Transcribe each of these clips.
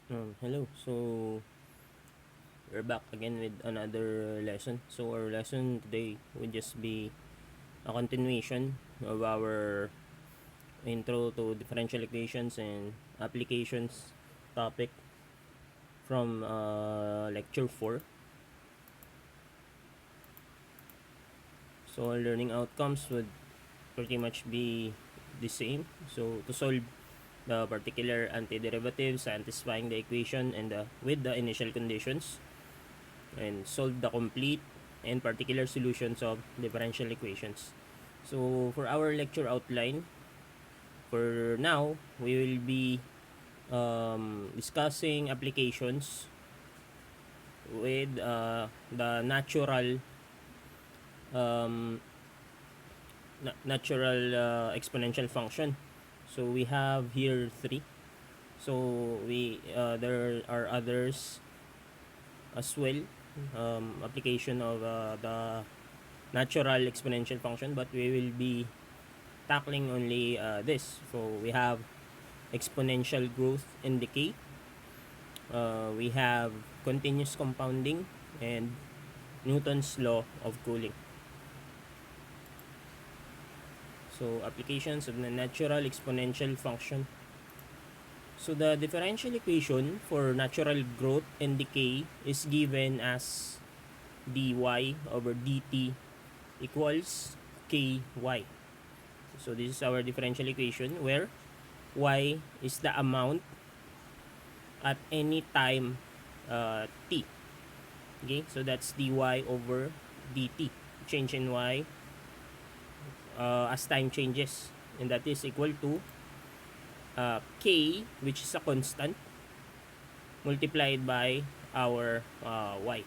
Hello. So we're back again with another lesson. So our lesson today will just be a continuation of our intro to differential equations and applications topic from lecture 4. So our learning outcomes would pretty much be the same. So to solve the particular antiderivative satisfying the equation and with the initial conditions, and solve the complete and particular solutions of differential equations. So for our lecture outline, for now, we will be discussing applications with the um, natural exponential function. So we have here three. So we there are others as well, application of the natural exponential function, but we will be tackling only this. So we have exponential growth and decay, we have continuous compounding, and Newton's law of cooling. So applications of the natural exponential function. So the differential equation for natural growth and decay is given as dy over dt equals ky. So this is our differential equation where y is the amount at any time t. Okay, so that's dy over dt, change in y as time changes, and that is equal to k, which is a constant, multiplied by our y.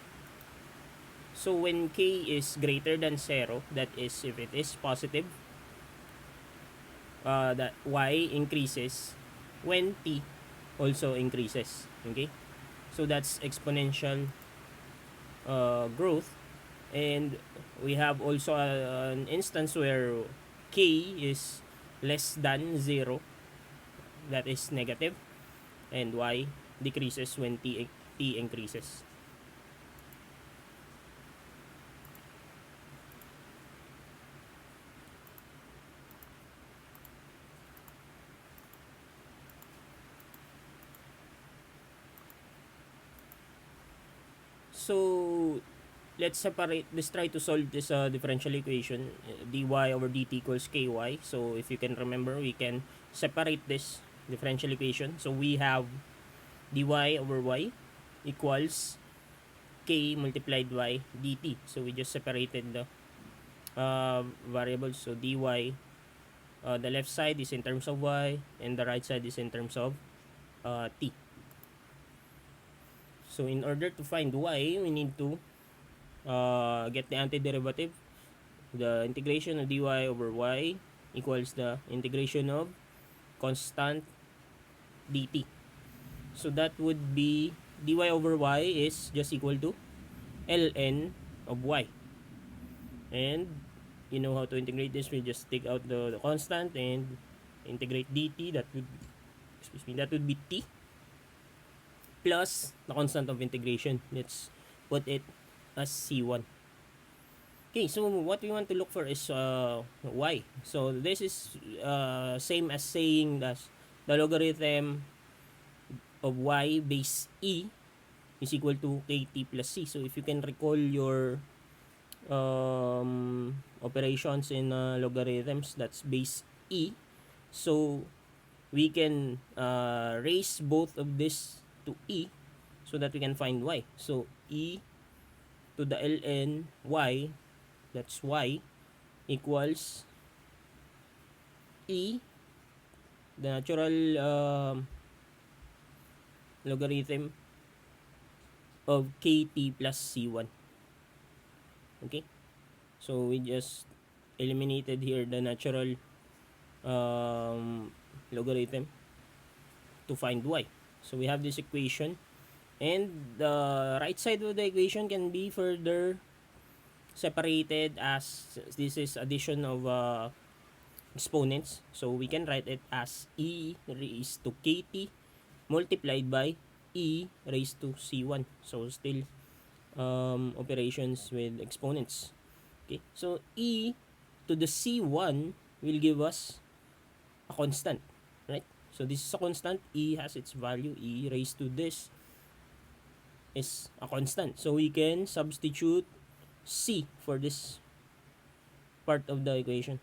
So when k is greater than 0, that is if it is positive, that y increases when t also increases. Okay, so that's exponential growth. And we have also an instance where k is less than 0, that is negative, and y decreases when t increases. So let's try to solve this differential equation, dy over dt equals ky. So if you can remember, we can separate this differential equation. So we have dy over y equals k multiplied by dt. So we just separated the variables. So dy, the left side is in terms of y, and the right side is in terms of t. So in order to find y, we need to get the antiderivative. The integration of dy over y equals the integration of constant dt. So that would be dy over y is just equal to ln of y. And you know how to integrate this. We just take out the constant and integrate dt. That would be t plus the constant of integration. Let's put it as c1. Okay, so what we want to look for is y. So this is same as saying that the logarithm of y base e is equal to kt plus c. So if you can recall your operations in logarithms, that's base e. So we can raise both of this to e so that we can find y. So e to the ln y, that's y, equals e, the natural logarithm of kt plus c1. Okay, so we just eliminated here the natural logarithm to find y. So we have this equation, and the right side of the equation can be further separated as this is addition of exponents. So we can write it as e raised to kt multiplied by e raised to c1. So still operations with exponents. Okay, so e to the c1 will give us a constant, right? So this is a constant. E has its value. E raised to this is a constant. So we can substitute c for this part of the equation.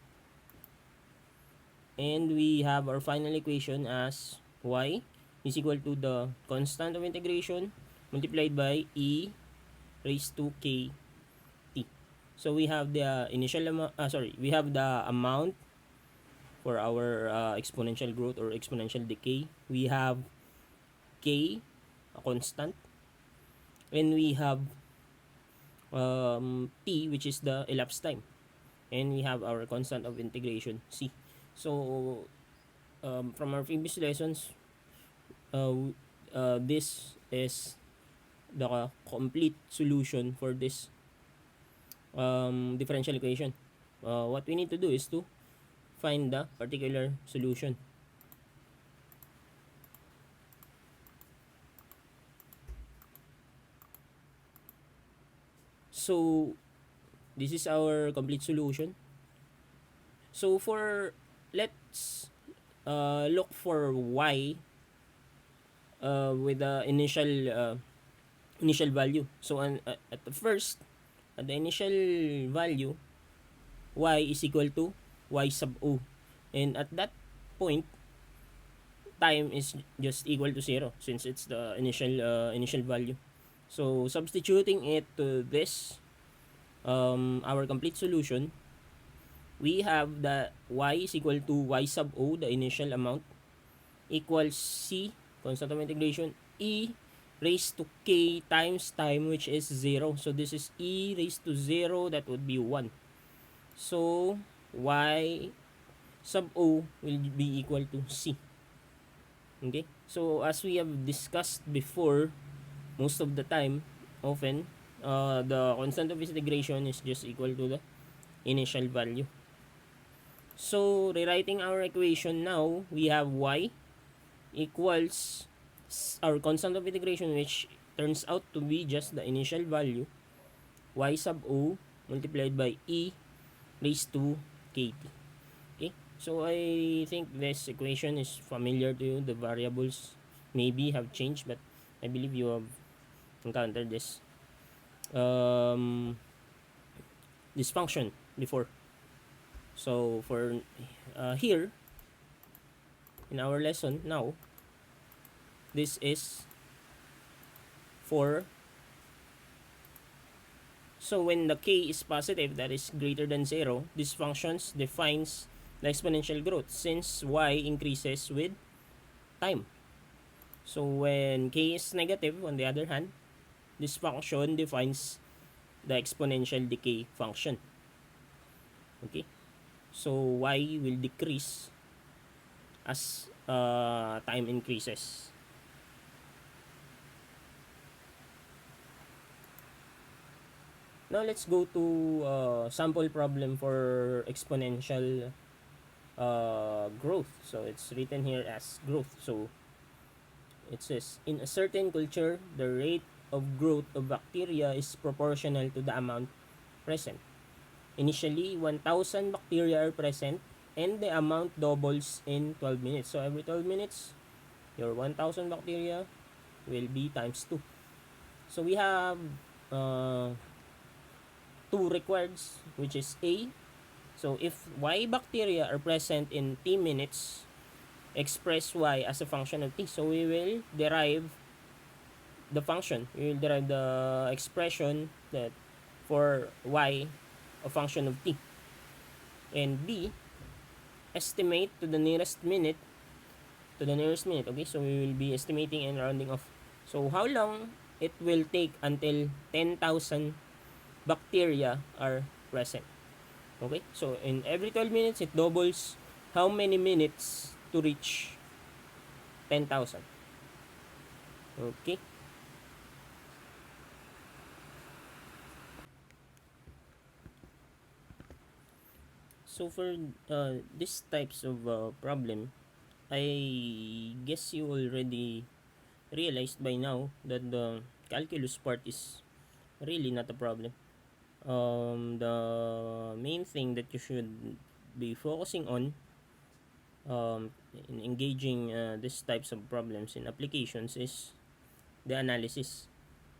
And we have our final equation as y is equal to the constant of integration multiplied by e raised to k t. So we have the initial amount, we have the amount for our exponential growth or exponential decay. We have k, a constant, and we have t, which is the elapsed time, and we have our constant of integration c. So from our previous lessons, this is the complete solution for this differential equation. What we need to do is to find the particular solution. So this is our complete solution. So for let's look for y with the initial value. So at the first, at the initial value, y is equal to y sub o, and at that point, time is just equal to 0 since it's the initial value. So substituting it to this, our complete solution, we have the y is equal to y sub o, the initial amount, equals c, constant of integration, e raised to k times time, which is 0. So this is e raised to 0, that would be 1. So y sub o will be equal to c. Okay, so as we have discussed before, most of the time, often, the constant of integration is just equal to the initial value. So rewriting our equation now, we have y equals our constant of integration, which turns out to be just the initial value, y sub o multiplied by e raised to kt. Okay, so I think this equation is familiar to you. The variables maybe have changed, but I believe you have encountered this function before. So for here in our lesson now, this is for, so when the k is positive, that is greater than 0, this function defines the exponential growth since y increases with time. So when k is negative, on the other hand, this function defines the exponential decay function. Okay, so y will decrease as time increases. Now let's go to sample problem for exponential growth. So it's written here as growth. So it says, in a certain culture, the rate of growth of bacteria is proportional to the amount present. Initially, 1,000 bacteria are present and the amount doubles in 12 minutes. So every 12 minutes, your 1,000 bacteria will be times 2. So we have two requireds, which is A. So if y bacteria are present in t minutes, express y as a function of t. So we will derive the function. We will derive the expression that for y, a function of t. And B, estimate to the nearest minute. Okay, so we will be estimating and rounding off. So how long it will take until 10,000 bacteria are present. Okay, so in every 12 minutes, it doubles how many minutes to reach 10,000. Okay. So for these types of problem, I guess you already realized by now that the calculus part is really not a problem. The main thing that you should be focusing on in engaging these types of problems in applications is the analysis.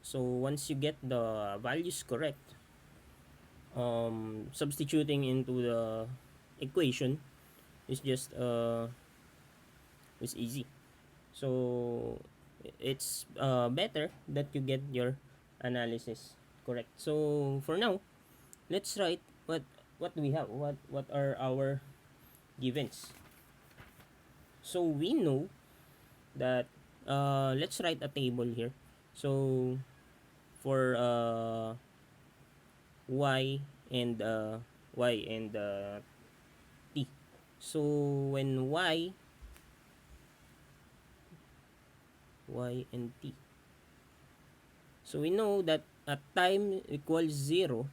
So once you get the values correct, substituting into the equation is just is easy. So it's better that you get your analysis correct. So for now, let's write what do we have. What are our givens? So we know that let's write a table here. So for y and t. So when y and t. So we know that at time equals 0,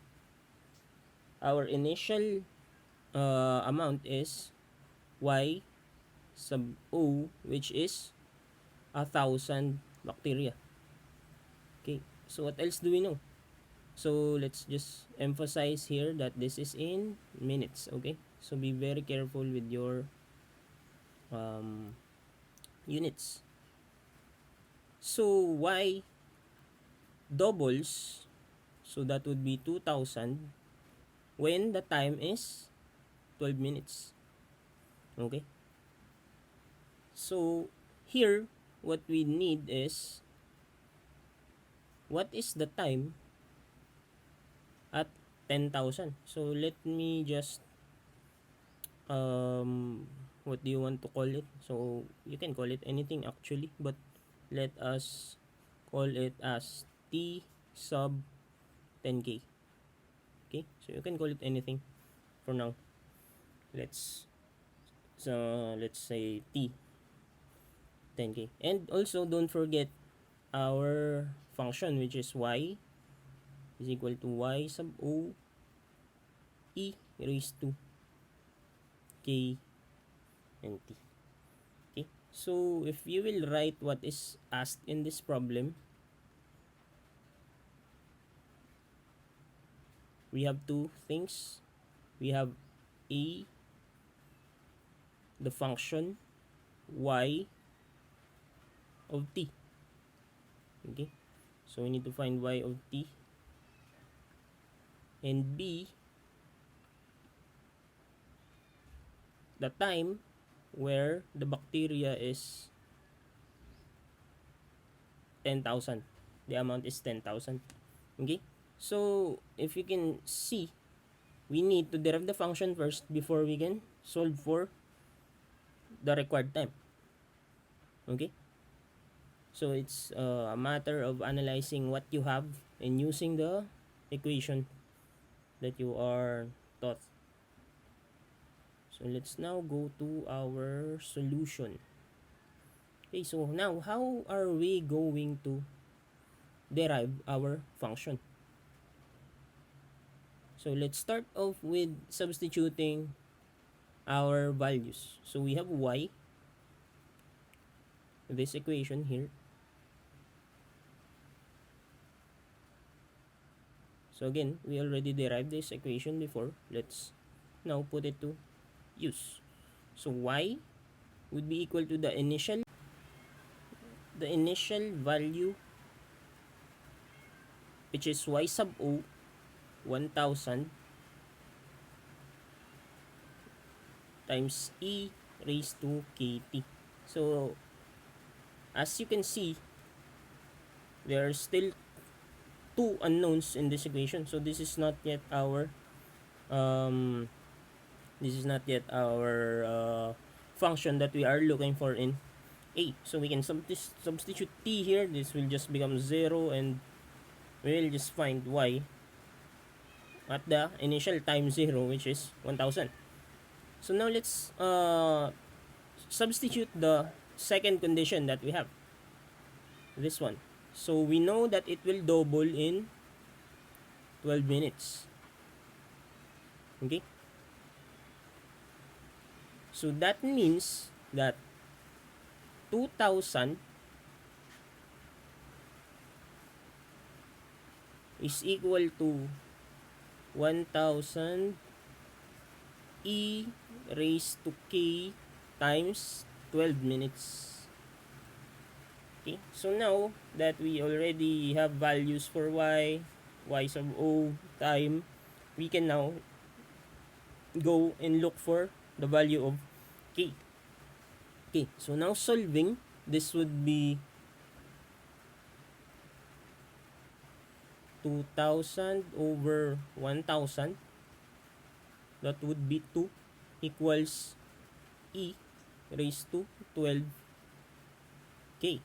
our initial amount is y sub o, which is 1,000 bacteria. Okay, so what else do we know? So let's just emphasize here that this is in minutes. Okay, so be very careful with your um, units. So y doubles, so that would be 2,000 when the time is 12 minutes. Okay, so here what we need is what is the time at 10,000. So let me just what do you want to call it? So you can call it anything actually, but let us call it as t sub 10k. Okay, so you can call it anything for now. Let's let's say t 10k, and also don't forget our function, which is y is equal to y sub o e raised to k and t. Okay, so if you will write what is asked in this problem, we have two things. We have a, the function y of t. Okay, so we need to find y of t, and b, the time where the bacteria is 10,000. The amount is 10,000. Okay, so if you can see, we need to derive the function first before we can solve for the required time. Okay, so it's a matter of analyzing what you have and using the equation that you are taught. So let's now go to our solution. Okay, so now how are we going to derive our function? So let's start off with substituting our values. So we have y, this equation here. So again, we already derived this equation before. Let's now put it to use. So y would be equal to the initial value, which is y sub o 1,000 times e raised to kt. So as you can see, there are still two unknowns in this equation. So this is not yet our function that we are looking for in a. So we can substitute t here. This will just become 0, and we will just find y at the initial time 0, which is 1,000. So now let's substitute the second condition that we have, this one. So we know that it will double in 12 minutes. Okay, so that means that 2,000 is equal to 1000 e raised to k times 12 minutes. Okay, so now that we already have values for y sub o, time, we can now go and look for the value of k. Okay, so now solving, this would be 2000 over 1000. That would be 2 equals e raised to 12k.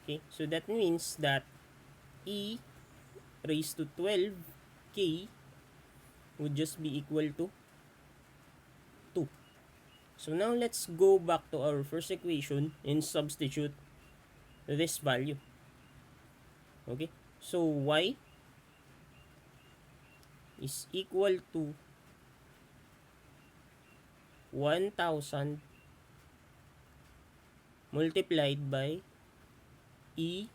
Okay, so that means that e raised to 12k would just be equal to 2. So now let's go back to our first equation and substitute this value. Okay, so y is equal to 1000 multiplied by e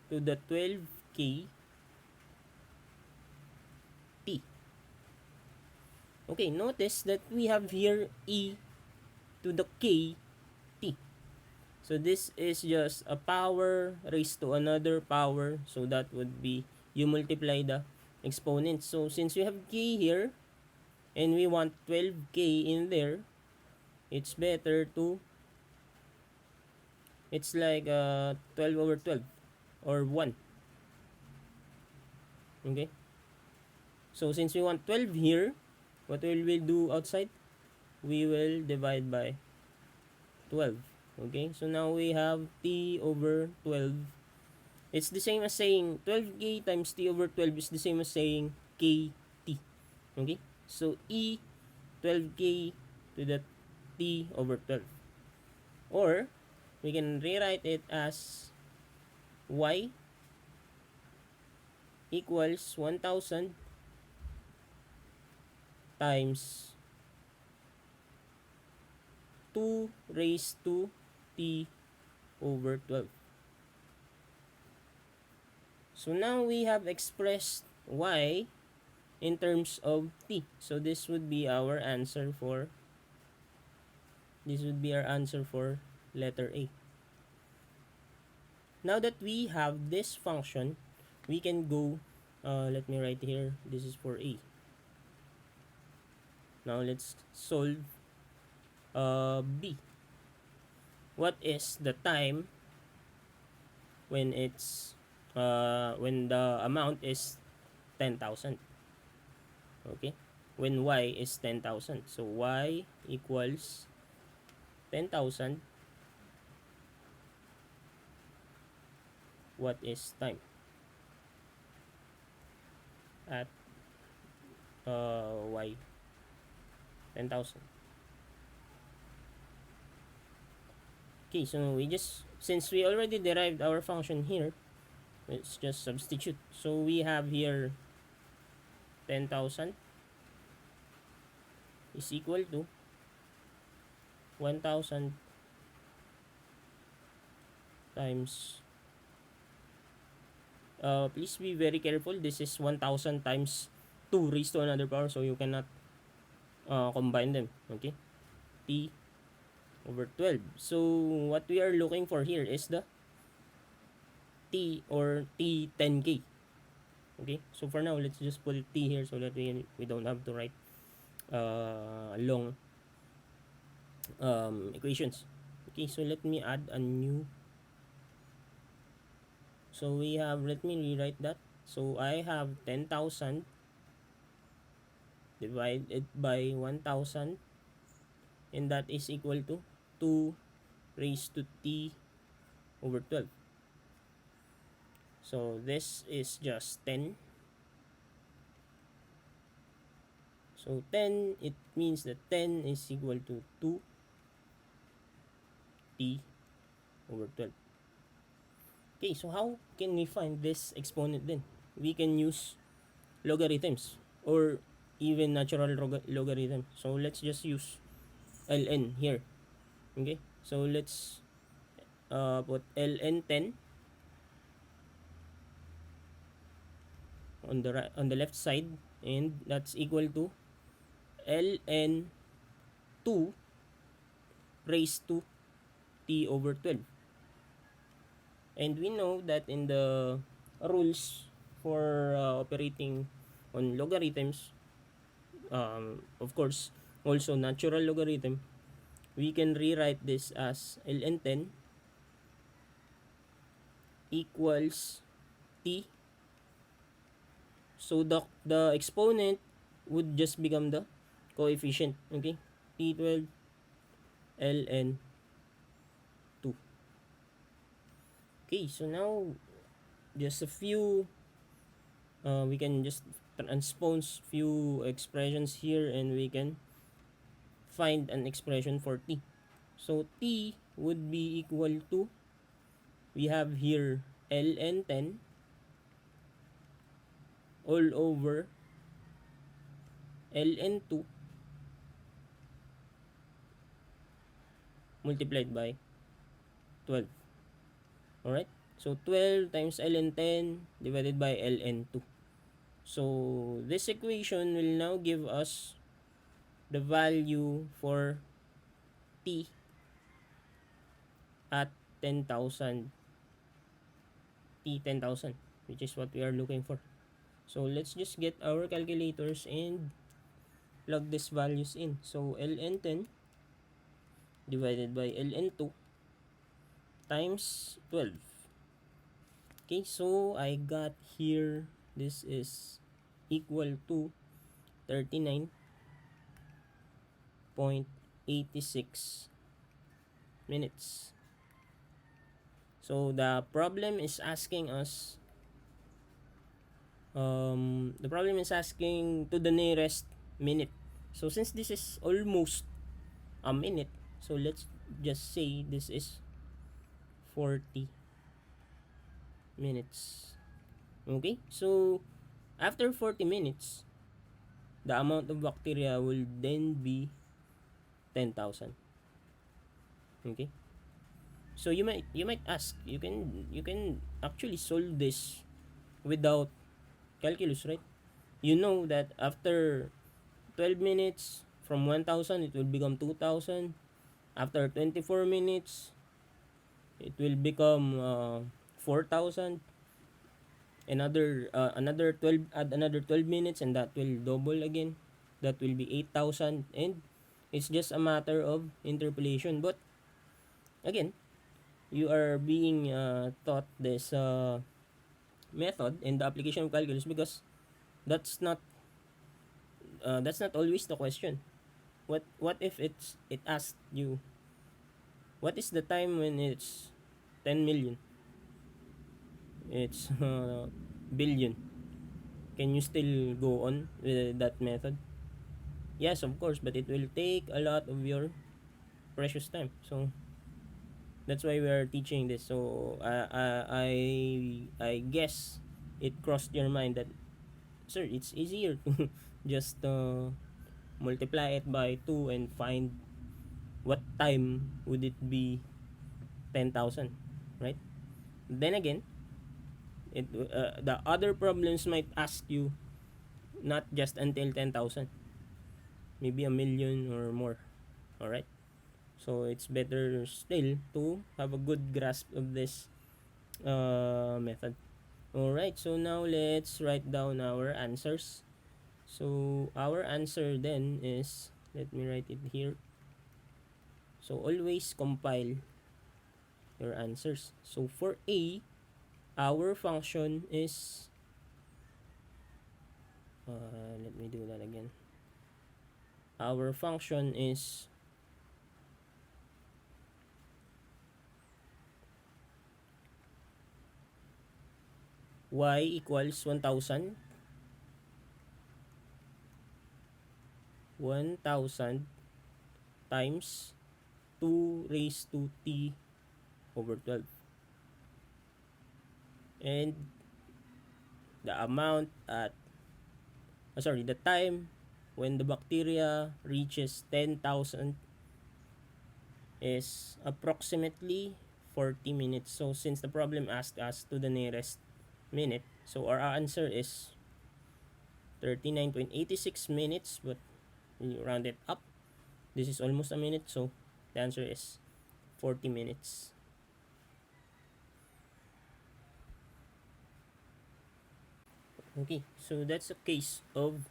to the 12k t. Okay, notice that we have here e to the k t. So this is just a power raised to another power. So that would be, you multiply the exponents. So since we have k here and we want 12k in there, it's better to, it's like 12 over 12 or 1. Okay, so since we want 12 here, what will we do outside? We will divide by 12. Okay, so now we have t over 12. It's the same as saying 12k times t over 12 is the same as saying kt. Okay, so e 12k to the t over 12. Or we can rewrite it as y equals 1000 times 2 raised to t over 12. So now we have expressed y in terms of t. So this would be our answer for letter A. Now that we have this function, we can go, let me write here, this is for A. Now let's solve B. What is the time when it's when the amount is 10,000? Okay, when y is 10,000. So y equals 10,000. What is time at y 10,000? Okay, so we just, since we already derived our function here, let's just substitute. So we have here 10,000 is equal to 1,000 times, please be very careful, this is 1,000 times 2 raised to another power, so you cannot combine them. Okay, t over 12. So what we are looking for here is the t or t 10k. Okay, so for now let's just put t here so that we don't have to write long equations. Okay, so let me add a new, so we have, let me rewrite that. So I have 10,000 divided by 1,000, and that is equal to 2 raised to t over 12. So this is just 10. So 10, it means that 10 is equal to 2 t over 12. Okay, so how can we find this exponent then? We can use logarithms or even natural logarithm. So let's just use ln here. Okay, so let's put ln 10 on the left side, and that's equal to ln 2 raised to t over 12. And we know that in the rules for operating on logarithms, of course, also natural logarithm, we can rewrite this as ln 10 equals t. So the exponent would just become the coefficient, okay? T12 ln 2. Okay, so now just a few, we can just transpose few expressions here, and we can find an expression for t. So t would be equal to, we have here ln 10 all over ln 2 multiplied by 12. Alright? So 12 times ln 10 divided by ln 2. So this equation will now give us the value for t at 10,000, t 10,000, which is what we are looking for. So let's just get our calculators and plug these values in. So ln 10 divided by ln 2 times 12. Okay, so I got here, this is equal to 39.86 minutes. So the problem is asking us, to the nearest minute. So since this is almost a minute, so let's just say this is 40 minutes. Okay, so after 40 minutes, the amount of bacteria will then be 10,000. Okay, so you might ask, you can actually solve this without calculus, right? You know that after 12 minutes, from 1,000 it will become 2,000. After 24 minutes, it will become 4,000. Another 12, add another 12 minutes, and that will double again. That will be 8,000, and it's just a matter of interpolation. But again, you are being taught this method in the application of calculus, because that's not always the question. What if it asked you, what is the time when it's 10 million? It's billion. Can you still go on with that method? Yes, of course, but it will take a lot of your precious time. So that's why we are teaching this. So I guess it crossed your mind that, sir, it's easier to just multiply it by 2 and find what time would it be 10,000, right? Then again, the other problems might ask you not just until 10,000, maybe a million or more. All right, so it's better still to have a good grasp of this method. All right, so now let's write down our answers. So our answer then is, let me write it here. So always compile your answers. So for A, our function is, let me do that again. Our function is y equals 1,000 times 2 raised to t over 12. And the amount at, the time when the bacteria reaches 10,000 is approximately 40 minutes. So since the problem asked us to the nearest minute, so our answer is 39.86 minutes, but when you round it up, this is almost a minute, so the answer is 40 minutes. Okay, so that's a case of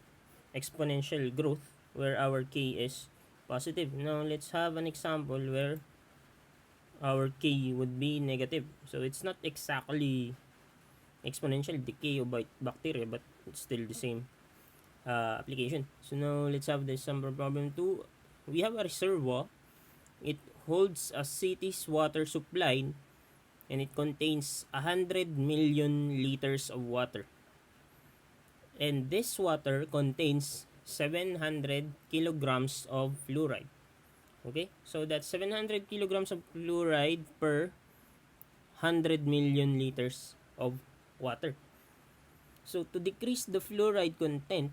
exponential growth where our k is positive. Now let's have an example where our k would be negative. So it's not exactly exponential decay of bacteria, but it's still the same application. So now let's have this sample problem 2. We have a reservoir. It holds a city's water supply and it contains 100 million liters of water. And this water contains 700 kilograms of fluoride. Okay, so that's 700 kilograms of fluoride per 100 million liters of water. So to decrease the fluoride content,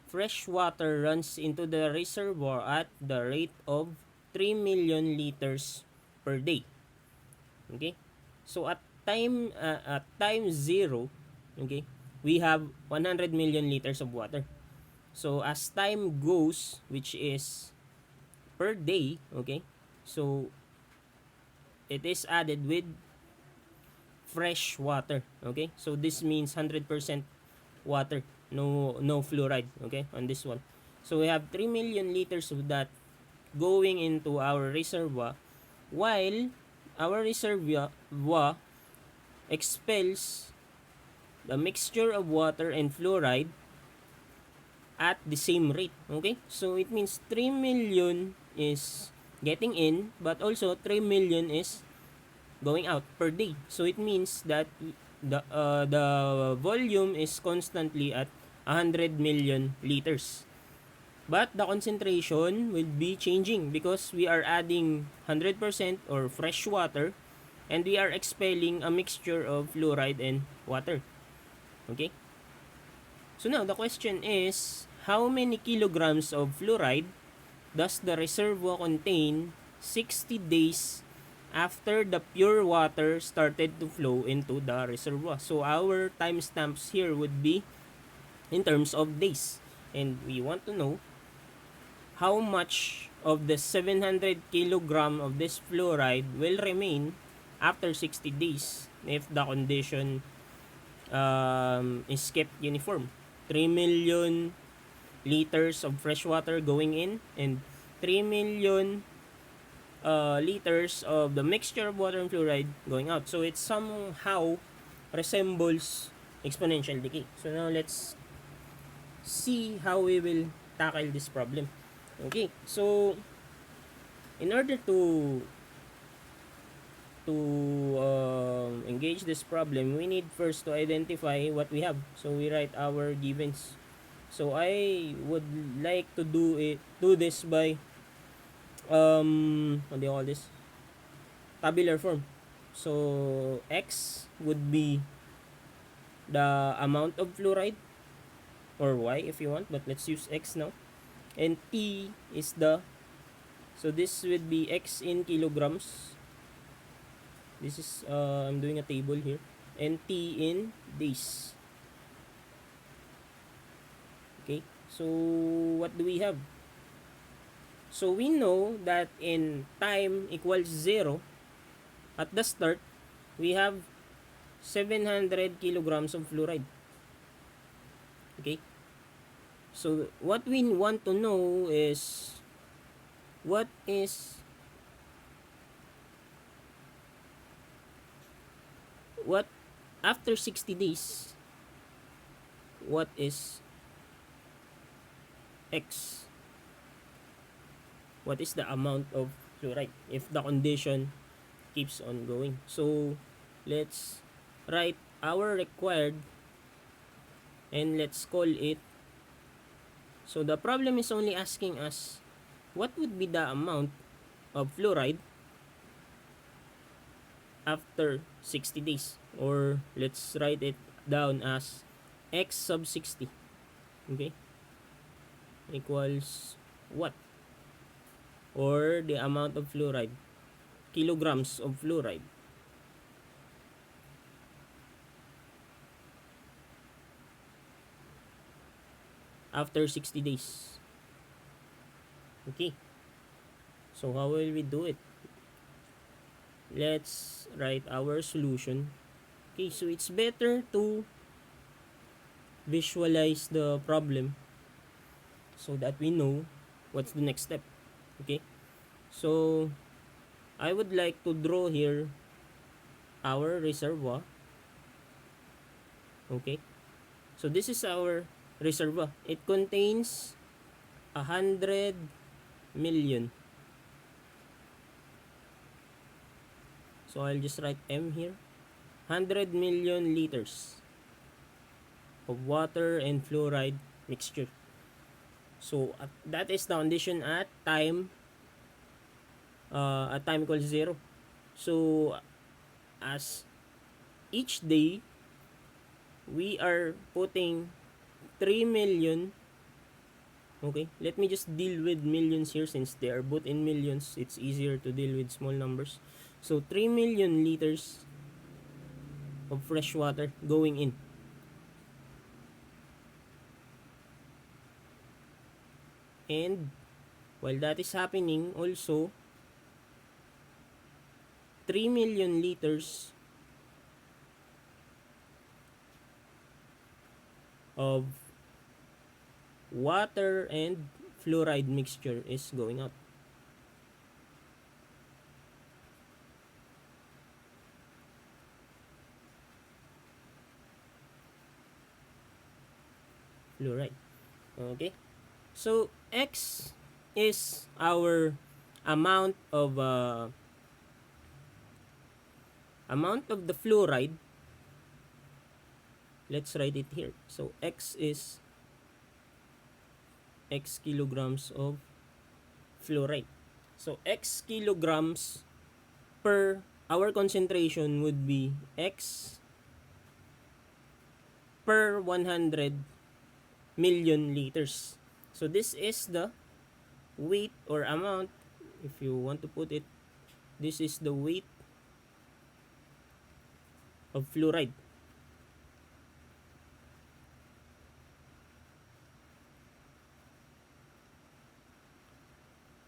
fresh water runs into the reservoir at the rate of 3 million liters per day. Okay, so at time 0, okay, we have 100 million liters of water. So as time goes, which is per day, okay, so it is added with fresh water. Okay, so this means 100% water, no fluoride, okay, on this one. So we have 3 million liters of that going into our reservoir, while our reservoir expels the mixture of water and fluoride at the same rate. Okay, so it means 3 million is getting in, but also 3 million is going out per day. So it means that the volume is constantly at 100 million liters. But the concentration will be changing because we are adding 100% or fresh water and we are expelling a mixture of fluoride and water. Okay? So now the question is, how many kilograms of fluoride does the reservoir contain 60 days after the pure water started to flow into the reservoir? So our timestamps here would be in terms of days. And we want to know how much of the 700 kilogram of this fluoride will remain after 60 days if the condition is kept uniform. 3 million liters of fresh water going in and 3 million liters of the mixture of water and fluoride going out. So it somehow resembles exponential decay. So now let's see how we will tackle this problem. Okay, so in order to engage this problem, we need first to identify what we have. So we write our givens. So I would like to do this by what do you call this? Tabular form. So X would be the amount of fluoride, or Y if you want, but let's use X now. And T is so this would be X in kilograms. This is I'm doing a table here. And T in days. Okay, so what do we have? So we know that in time equals 0, at the start, we have 700 kilograms of fluoride. Okay, so what we want to know is what after 60 days, what is X? What is the amount of fluoride if the condition keeps on going? So let's write our required and let's call it. So the problem is only asking us what would be the amount of fluoride after 60 days, or let's write it down as X sub 60. Okay, equals what? Or the amount of fluoride, kilograms of fluoride. after 60 days. Okay. So how will we do it? Let's write our solution. Okay, so it's better to visualize the problem so that we know what's the next step. Okay, so I would like to draw here our reservoir. Okay, so this is our reservoir. It contains 100 million. So I'll just write M here. 100 million liters of water and fluoride mixture. So that is the condition at time equals 0. So as each day we are putting 3 million. Okay, let me just deal with millions here since they are both in millions. It's easier to deal with small numbers. So 3 million liters of fresh water going in. And while that is happening, also 3 million liters of water and fluoride mixture is going out. Fluoride. Okay. So X is our amount of the fluoride. Let's write it here. So X is X kilograms of fluoride. So X kilograms per our concentration would be X per 100 million liters. So this is the weight or amount, if you want to put it, this is the weight of fluoride.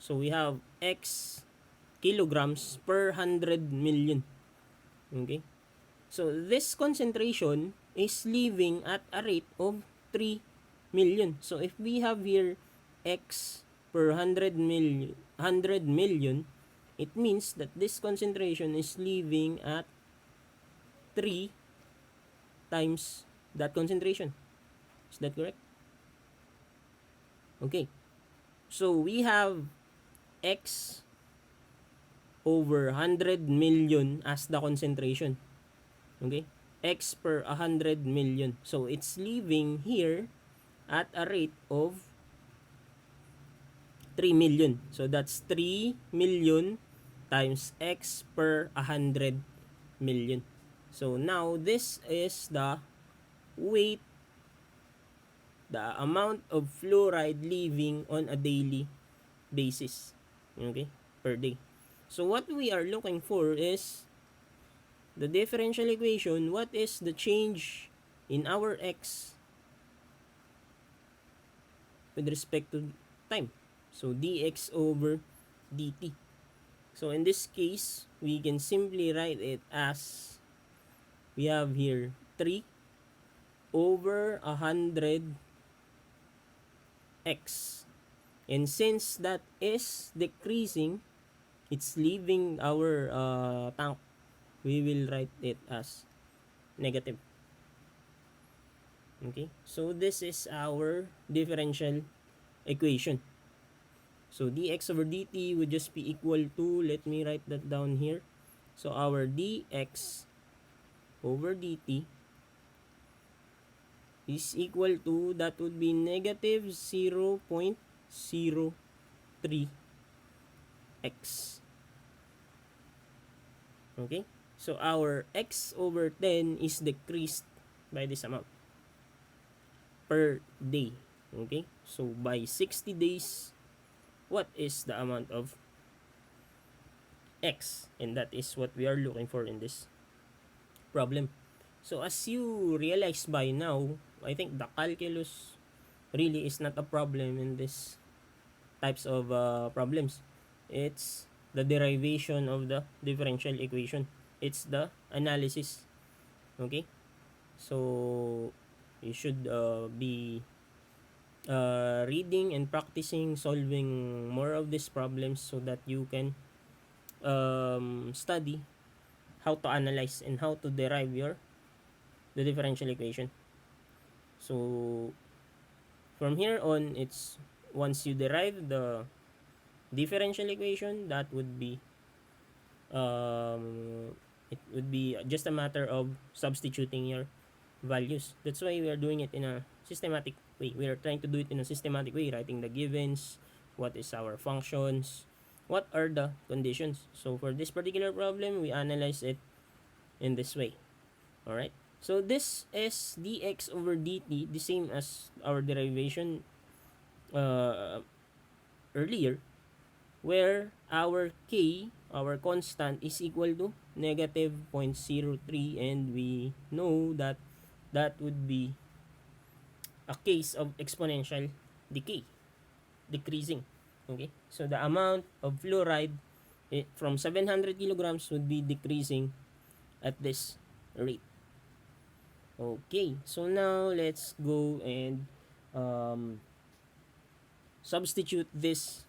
So we have X kilograms per 100 million. Okay? So this concentration is leaving at a rate of 3 million. So if we have here X per 100 million, it means that this concentration is leaving at 3 times that concentration. Is that correct? Okay. So we have X over 100 million as the concentration. Okay? X per 100 million. So it's leaving here at a rate of 3 million. So that's 3 million times X per 100 million. So now this is the weight, the amount of fluoride leaving on a daily basis. Okay? Per day. So what we are looking for is the differential equation. What is the change in our X with respect to time? So dx over dt. So in this case, we can simply write it as we have here 3 over 100 x. And since that is decreasing, it's leaving our tank, we will write it as negative. Okay, so this is our differential equation. So dx over dt would just be equal to, let me write that down here. So our dx over dt is equal to, that would be negative 0.03 x. Okay, so our x over 10 is decreased by this amount per day. Okay, so by 60 days, what is the amount of x? And that is what we are looking for in this problem. So as you realize by now, I think the calculus really is not a problem in this types of problems. It's the derivation of the differential equation. It's the analysis. Okay? So you should be reading and practicing solving more of these problems so that you can study how to analyze and how to derive the differential equation. So from here on, it's once you derive the differential equation, that would be um, it would be just a matter of substituting your values. That's why we are doing it in a systematic way. We are trying to do it in a systematic way, writing the givens, what is our functions, what are the conditions. So for this particular problem, we analyze it in this way. All right. So this is dx over dt, the same as our derivation uh, earlier, where our k, our constant, is equal to negative 0.03, and we know that that would be a case of exponential decay, decreasing. Okay, so the amount of fluoride from 700 kilograms would be decreasing at this rate. Okay, so now let's go and um, substitute this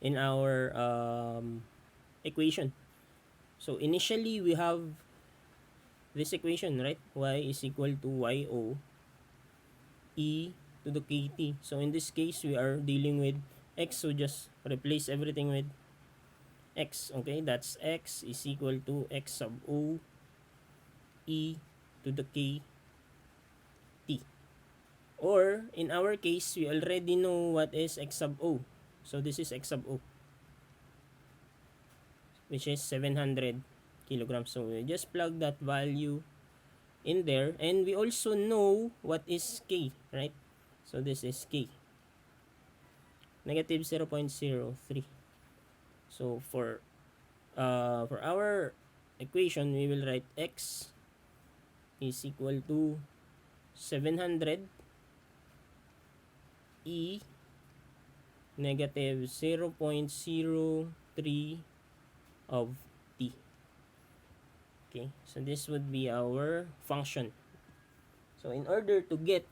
in our equation. So initially we have this equation, right? Y is equal to yo e to the kt. So in this case, we are dealing with x, so just replace everything with x. Okay, that's x is equal to x sub o e to the k t. Or in our case, we already know what is x sub o. So this is x sub o, which is 700 kilograms. So we just plug that value in there, and we also know what is k, right? So this is k, negative 0.03. So for our equation, we will write x is equal to 700 e negative 0.03 of t. Okay, so this would be our function. So in order to get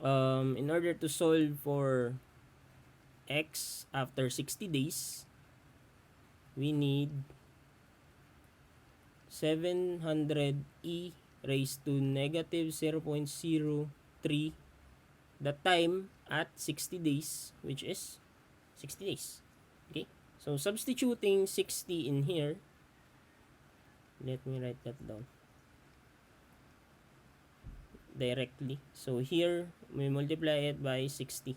in order to solve for x after 60 days, we need 700 e raised to negative 0.03 the time at 60 days, which is 60 days. Okay, so substituting 60 in here, let me write that down directly. So here we multiply it by 60.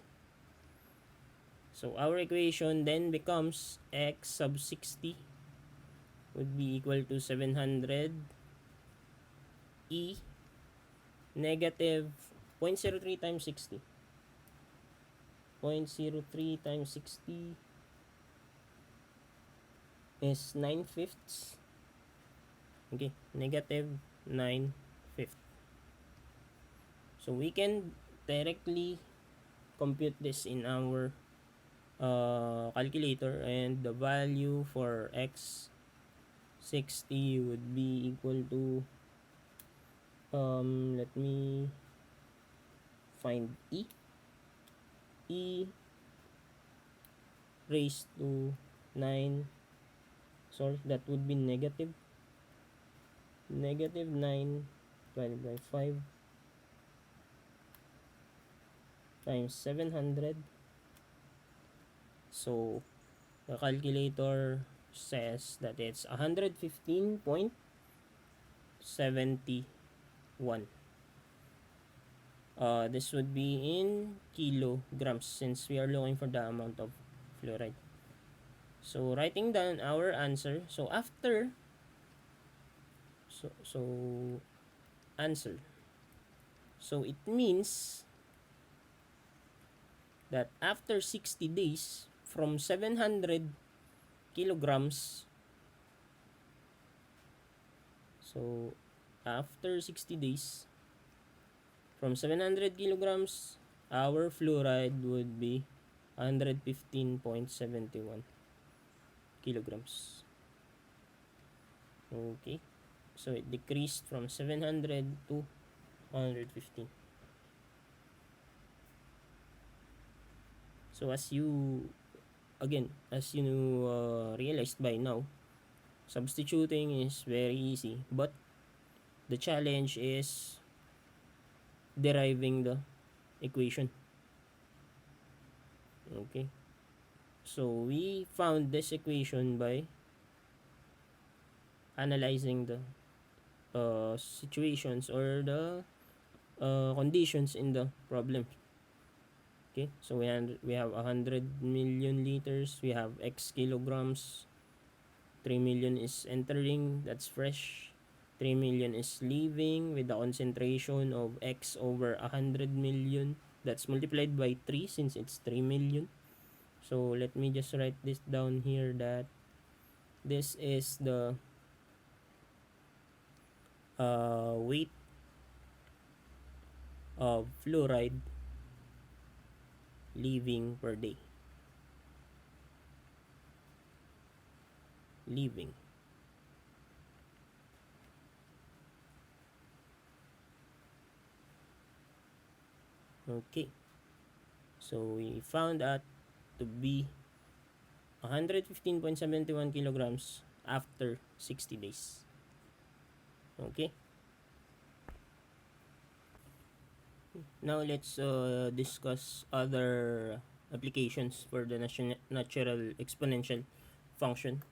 So our equation then becomes x sub 60 would be equal to 700 e negative 0.03 times 60. 0.03 times 60 is 9/5. Okay, negative 9/5. So we can directly compute this in our calculator, and the value for x 60 would be equal to let me find e raised to 9, sorry, that would be negative 9 divided by 5 times 700. So the calculator says that it's 115.71. This would be in kilograms since we are looking for the amount of fluoride. So writing down our answer. So after answer. So it means that after 60 days from 700 kilograms, so after 60 days From 700 kilograms, our fluoride would be 115.71 kilograms. Okay, so it decreased from 700 to 115. So as you realized by now, substituting is very easy, but the challenge is deriving the equation. Okay, so we found this equation by analyzing the situations or the conditions in the problem. Okay, so we have 100 million liters, we have x kilograms, 3 million is entering, that's fresh, 3 million is leaving with the concentration of x over 100 million, that's multiplied by 3 since it's 3 million. So let me just write this down here, that this is the weight of fluoride leaving per day. Leaving. Okay. So we found that to be 115.71 kilograms after 60 days. Okay. Now let's discuss other applications for the natural exponential function.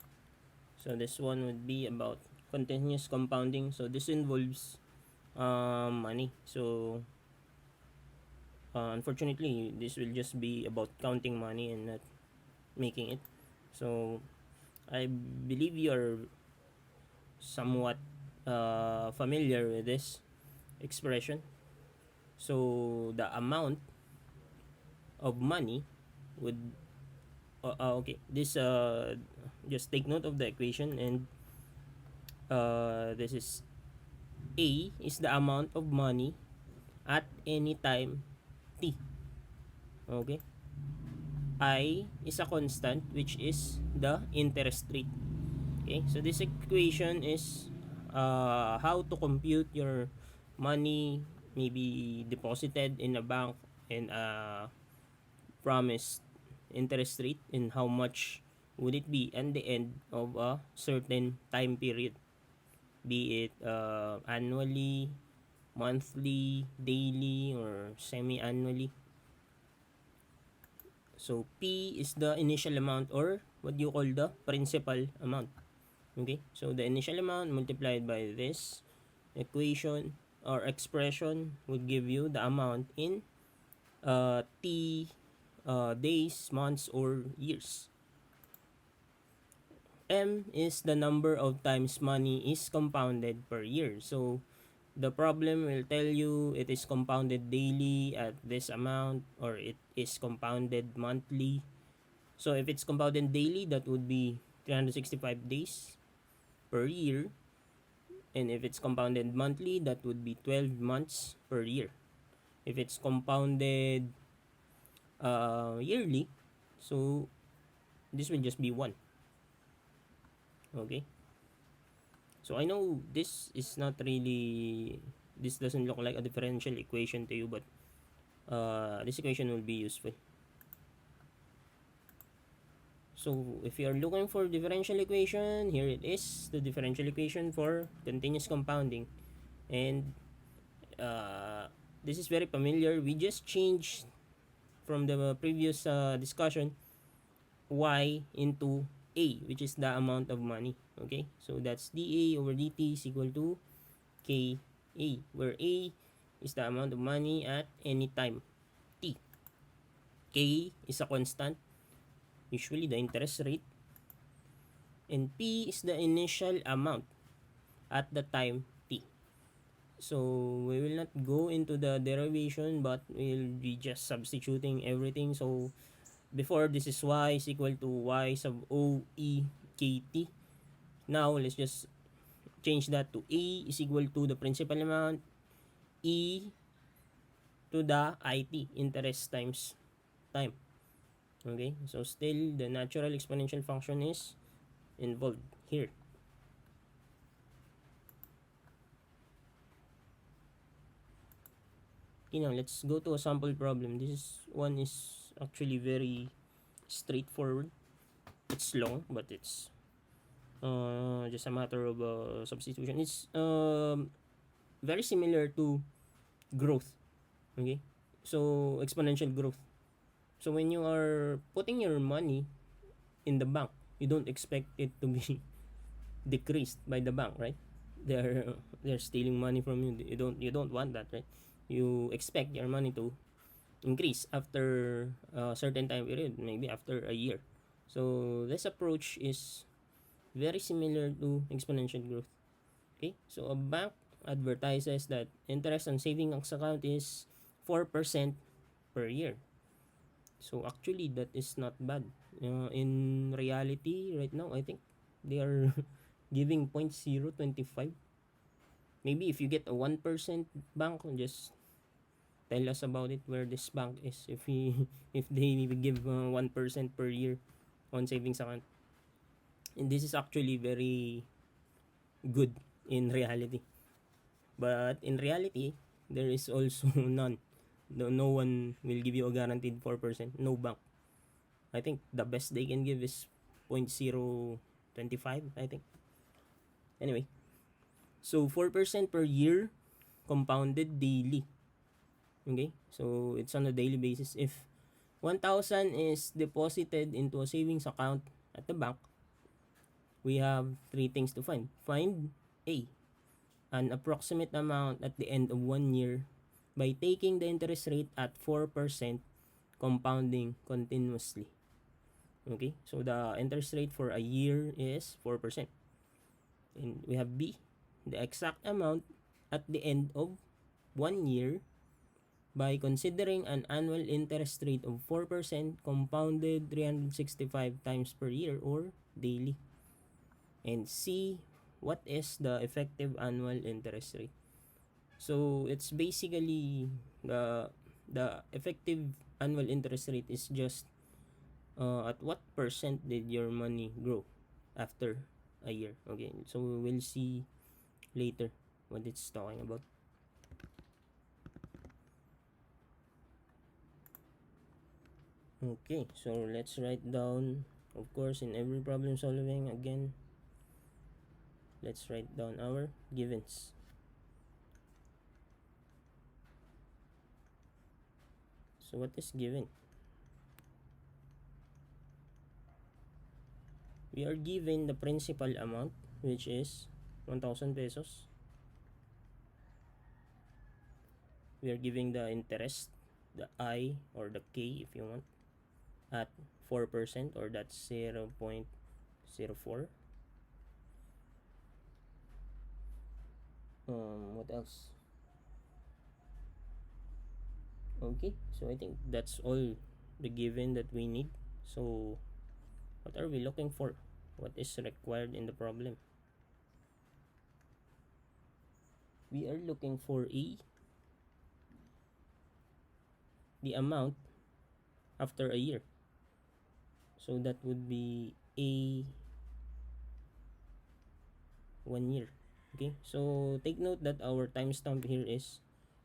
So this one would be about continuous compounding. So this involves money. So unfortunately, this will just be about counting money and not making it. So I believe you're somewhat familiar with this expression. So the amount of money would okay, this just take note of the equation, and this is A is the amount of money at any time t. Okay, I is a constant, which is the interest rate. Okay, so this equation is how to compute your money maybe deposited in a bank and promised interest rate, and how much would it be at the end of a certain time period, be it annually, monthly, daily, or semi-annually. So P is the initial amount, or what you call the principal amount. Okay, so the initial amount multiplied by this equation or expression would give you the amount in T days, months, or years. M is the number of times money is compounded per year. So the problem will tell you it is compounded daily at this amount, or it is compounded monthly. So if it's compounded daily, that would be 365 days per year. And if it's compounded monthly, that would be 12 months per year. If it's compounded yearly, so this will just be 1. Okay, so I know this is not really, this doesn't look like a differential equation to you, but this equation will be useful. So if you are looking for differential equation, here it is, the differential equation for continuous compounding. And this is very familiar. We just changed from the previous discussion y into a, which is the amount of money. Okay, so that's dA over dt is equal to ka, where a is the amount of money at any time t. K is a constant, usually the interest rate, and P is the initial amount at the time t. So we will not go into the derivation, but we'll be just substituting everything. So before, this is y is equal to y sub o e kt. Now let's just change that to a is equal to the principal amount, e to the IT, interest times time. Okay, so still the natural exponential function is involved here. Okay, now let's go to a sample problem. This one is actually very straightforward. It's long, but it's just a matter of substitution. It's very similar to growth. Okay, so exponential growth. So when you are putting your money in the bank, you don't expect it to be decreased by the bank, right? They're stealing money from you. You don't want that, right? You expect your money to increase after a certain time period, maybe after a year. So this approach is very similar to exponential growth. Okay, so a bank advertises that interest on savings account is 4% per year. So actually, that is not bad. In reality, right now, I think they are giving 0.025. Maybe if you get a 1% bank, just tell us about it where this bank is. If we if they give 1% per year on savings account, and this is actually very good in reality. But in reality, there is also none. No one will give you a guaranteed 4%. No bank. I think the best they can give is 0.025, I think. Anyway, so 4% per year compounded daily. Okay? So it's on a daily basis. If 1,000 is deposited into a savings account at the bank, we have three things to find. Find A, an approximate amount at the end of 1 year by taking the interest rate at 4% compounding continuously. Okay, so the interest rate for a year is 4%. And we have B, the exact amount at the end of 1 year by considering an annual interest rate of 4% compounded 365 times per year or daily. And C, what is the effective annual interest rate? So it's basically the effective annual interest rate is just at what percent did your money grow after a year. Okay, so we'll see later what it's talking about. Okay, so let's write down, of course, in every problem solving again, let's write down our givens. So what is given? We are given the principal amount, which is 1,000 pesos. We are giving the interest, the I or the K if you want, at 4% or that's 0.04. What else? Okay, so I think that's all the given that we need. So what are we looking for? What is required in the problem? We are looking for the amount after a year. So that would be A 1 year. Okay, so take note that our timestamp here is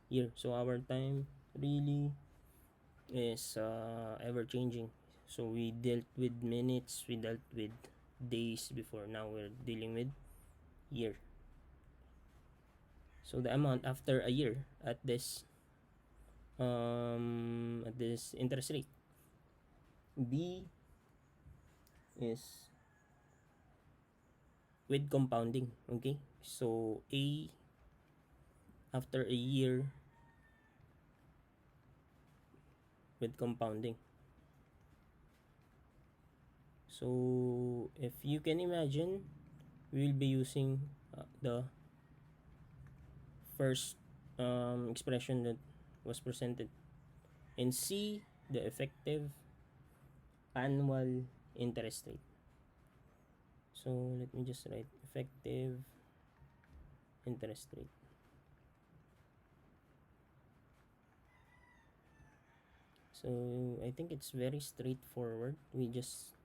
year. So our time really is ever changing. So we dealt with minutes, we dealt with days before. Now we're dealing with year. So the amount after a year at this interest rate, B is with compounding. Okay, so A after a year with compounding. So if you can imagine, we will be using the first expression that was presented, and C, the effective annual interest rate. So let me just write effective interest rate. So I think it's very straightforward. We just,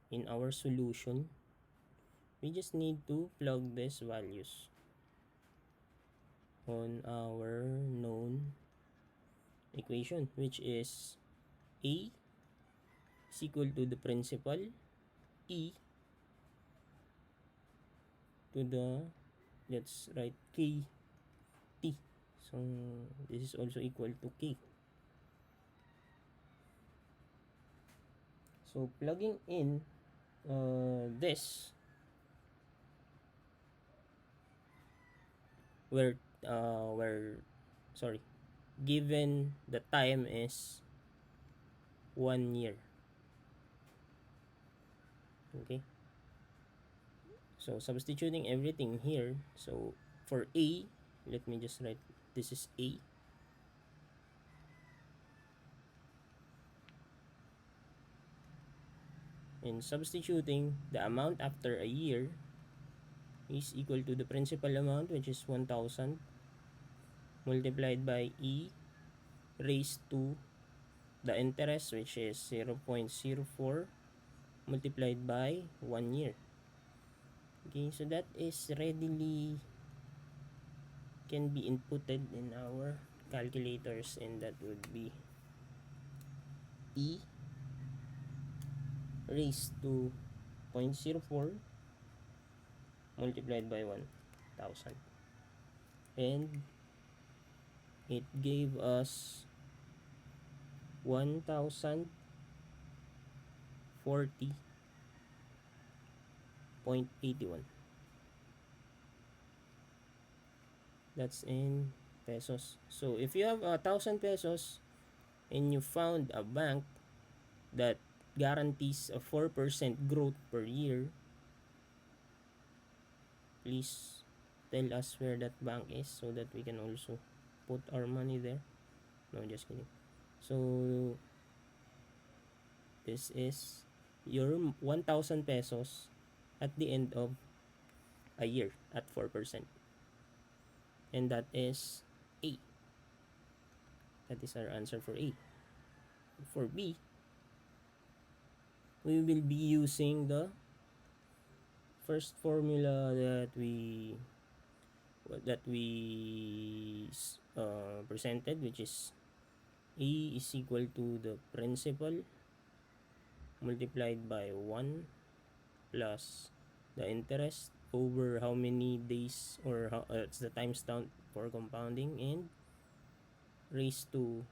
in our solution, we just need to plug these values on our known equation, which is A is equal to the principal E to the, let's write K T. So this is also equal to K. So plugging in this, where sorry, given the time is 1 year. Okay, so substituting everything here, so for A, let me just write, this is A, and substituting the amount after a year is equal to the principal amount, which is 1,000, multiplied by E raised to the interest, which is 0.04, multiplied by 1 year. Okay, so that is readily can be inputted in our calculators, and that would be E raised to 0.04 multiplied by 1,000, and it gave us 1,040.81. That's in pesos. So if you have 1,000 pesos and you found a bank that guarantees a 4% growth per year, please tell us where that bank is so that we can also put our money there. No, just kidding. So this is your 1,000 pesos at the end of a year at 4%. And that is A. That is our answer for A. For B, we will be using the first formula that we presented, which is A is equal to the principal multiplied by 1 plus the interest over how many days, or how it's the time stamp for compounding, and raised to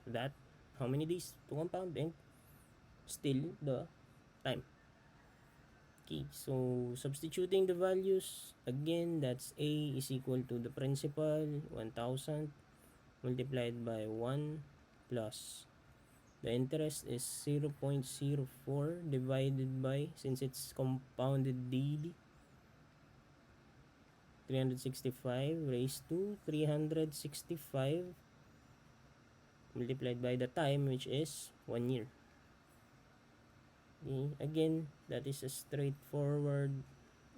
that how many days to compound, and still the time. Okay, so substituting the values again, that's A is equal to the principal 1,000 multiplied by 1 plus the interest is 0.04 divided by, since it's compounded daily, 365 raised to 365 multiplied by the time, which is 1 year. Okay, again, that is a straightforward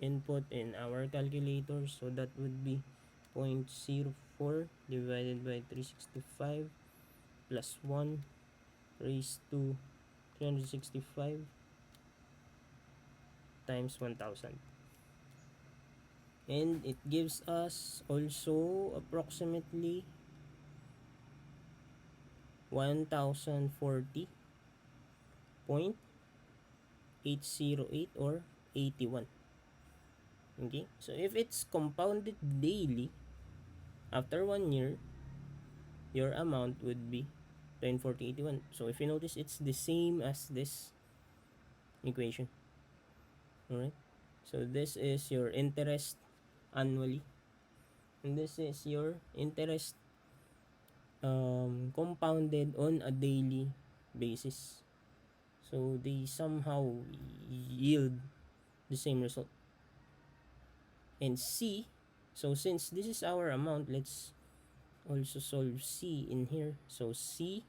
input in our calculator, so that would be 0.04 divided by 365 plus 1 raised to 365 times 1,000, and it gives us also approximately 1,040.808 or 81. Okay, so if it's compounded daily, after 1 year, your amount would be 1040.81. So if you notice, it's the same as this equation. Alright, so this is your interest annually, and this is your interest compounded on a daily basis. So they somehow yield the same result. And C, so since this is our amount, let's also solve C in here. So C,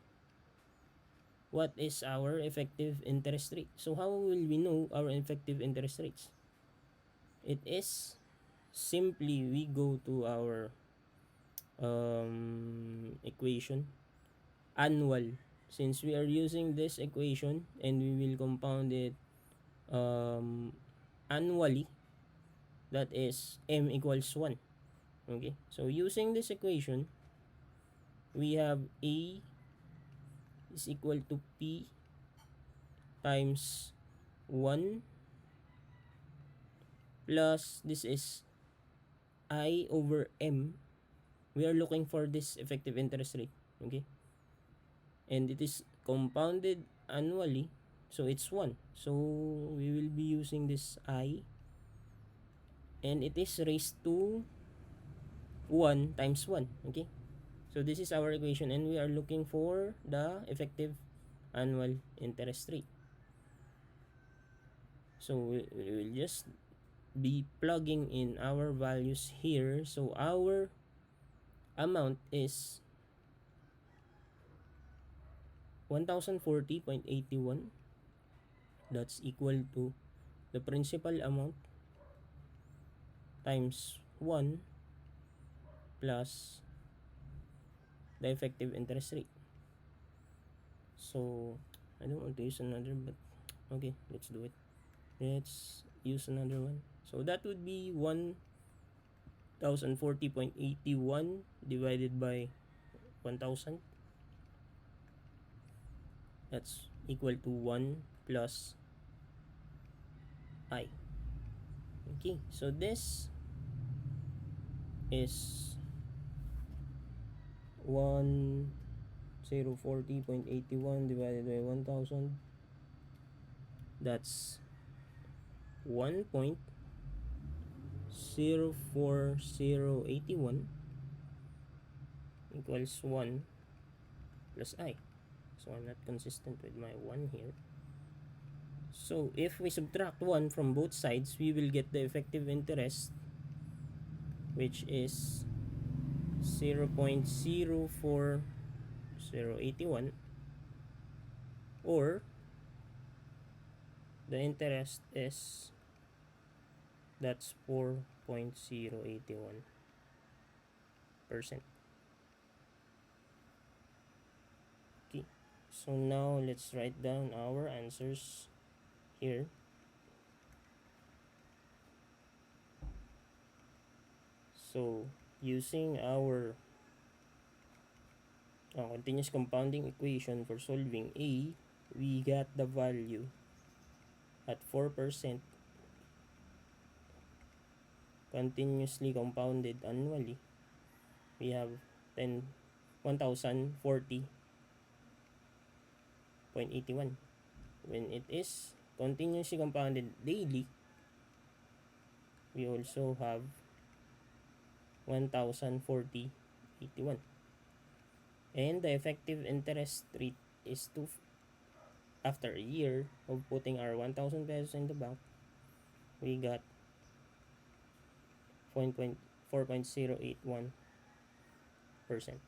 what is our effective interest rate? So how will we know our effective interest rates? It is simply we go to our equation, annual since we are using this equation and we will compound it annually, that is m equals 1. Okay, so using this equation, we have A is equal to P times 1 plus this is I over M. We are looking for this effective interest rate. Okay, and it is compounded annually, so it's 1. So we will be using this I, and it is raised to 1 times 1. Okay, so this is our equation, and we are looking for the effective annual interest rate. So we will just be plugging in our values here. So our amount is 1040.81. That's equal to the principal amount times 1 plus the effective interest rate. So I don't want to use another, but okay, let's do it. Let's use another one. So that would be 1040.81 divided by 1000. That's equal to 1 plus I. Okay, so this is 1040.81 divided by 1000. That's 1.04081 equals 1 plus I. So I'm not consistent with my 1 here. So if we subtract 1 from both sides, we will get the effective interest, which is 0.04081, or the interest is, that's 4.081%. Okay, so now let's write down our answers here. So using our continuous compounding equation for solving A, we got the value at 4% continuously compounded annually. We have 1040.81. When it is continuously compounded daily, we also have 1040.81. And the effective interest rate is 2. After a year of putting our 1,000 pesos in the bank, we got 4.081%.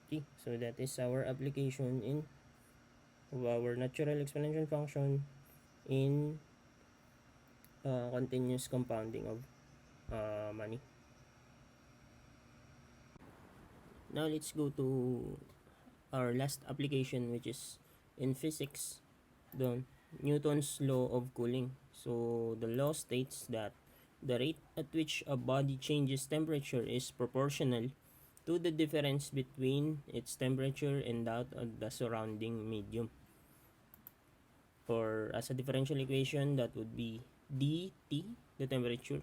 Okay, so that is our application of our natural exponential function in continuous compounding of money. Now let's go to our last application, which is in physics, the Newton's law of cooling. So the law states that the rate at which a body changes temperature is proportional to the difference between its temperature and that of the surrounding medium. Or as a differential equation, that would be dt, the temperature,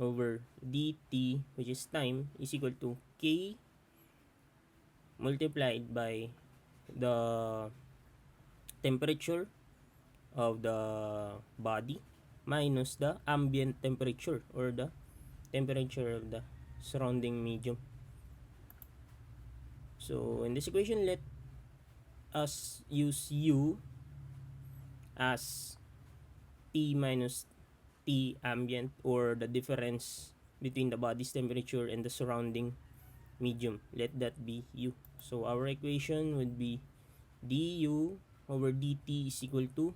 over dt, which is time, is equal to k multiplied by the temperature of the body minus the ambient temperature, or the temperature of the surrounding medium. So in this equation, let us use U as T minus T ambient, or the difference between the body's temperature and the surrounding medium. Let that be U. So our equation would be du over dt is equal to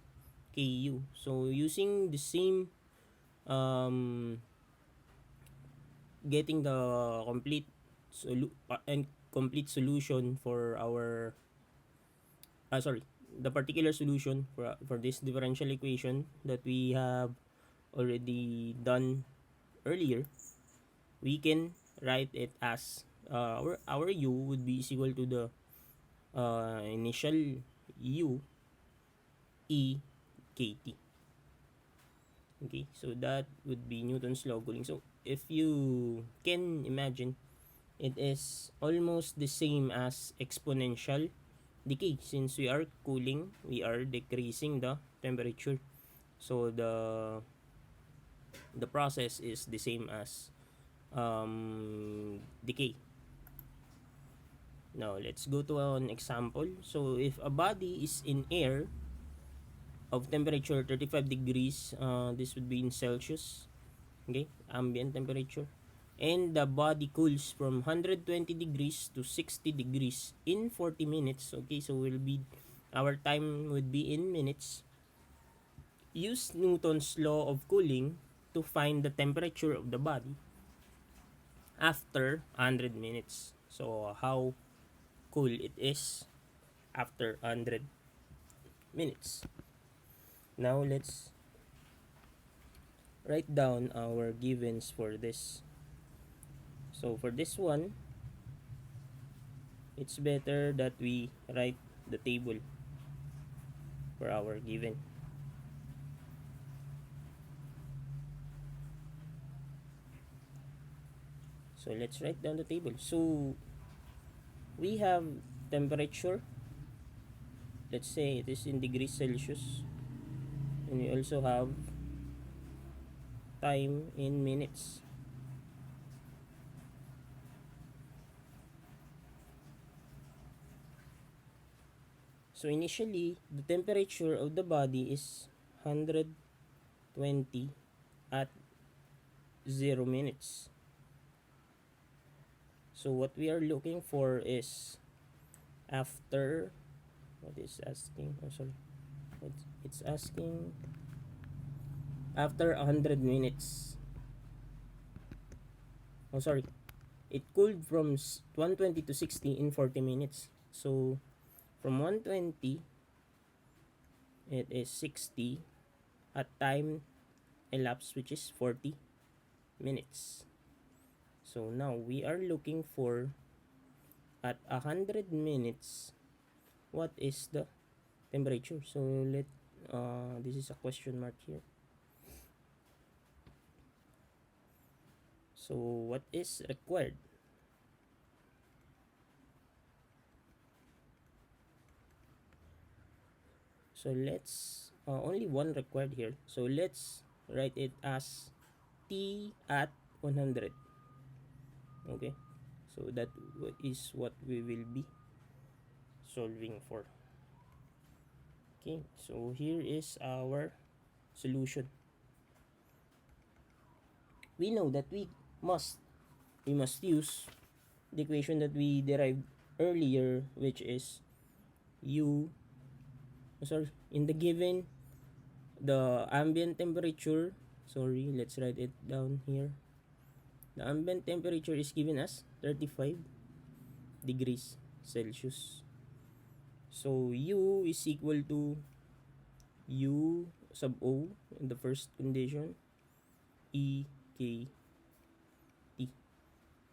ku. So using the same getting the complete solution for our the particular solution for this differential equation that we have already done earlier, we can write it as our u would be is equal to the initial u e kt. Okay, so that would be Newton's law of cooling. So if you can imagine, it is almost the same as exponential decay. Since we are cooling, we are decreasing the temperature. So the process is the same as decay. Now let's go to an example. So if a body is in air of temperature 35 degrees, this would be in Celsius, okay, ambient temperature, and the body cools from 120 degrees to 60 degrees in 40 minutes. Okay, so our time would be in minutes. Use Newton's law of cooling to find the temperature of the body after 100 minutes. So how cool it is after 100 minutes. Now let's write down our givens for this. So for this one, it's better that we write the table for our given. So let's write down the table. So we have temperature, let's say it is in degrees Celsius, and we also have time in minutes. So initially, the temperature of the body is 120 at 0 minutes. So what we are looking for is after, what is asking? Oh, sorry. It's asking after 100 minutes. Oh, sorry. It cooled from 120 to 60 in 40 minutes. So from 120, it is 60 at time elapsed, which is 40 minutes. So now we are looking for at 100 minutes, what is the temperature? So this is a question mark here. So what is required? So let's only one required here. So let's write it as T at 100. Okay, so that is what we will be solving for. Okay, so here is our solution. We know that we must use the equation that we derived earlier, which is in the given, the ambient temperature, let's write it down here. The ambient temperature is given as 35 degrees Celsius. So U is equal to U sub O in the first condition, E K T.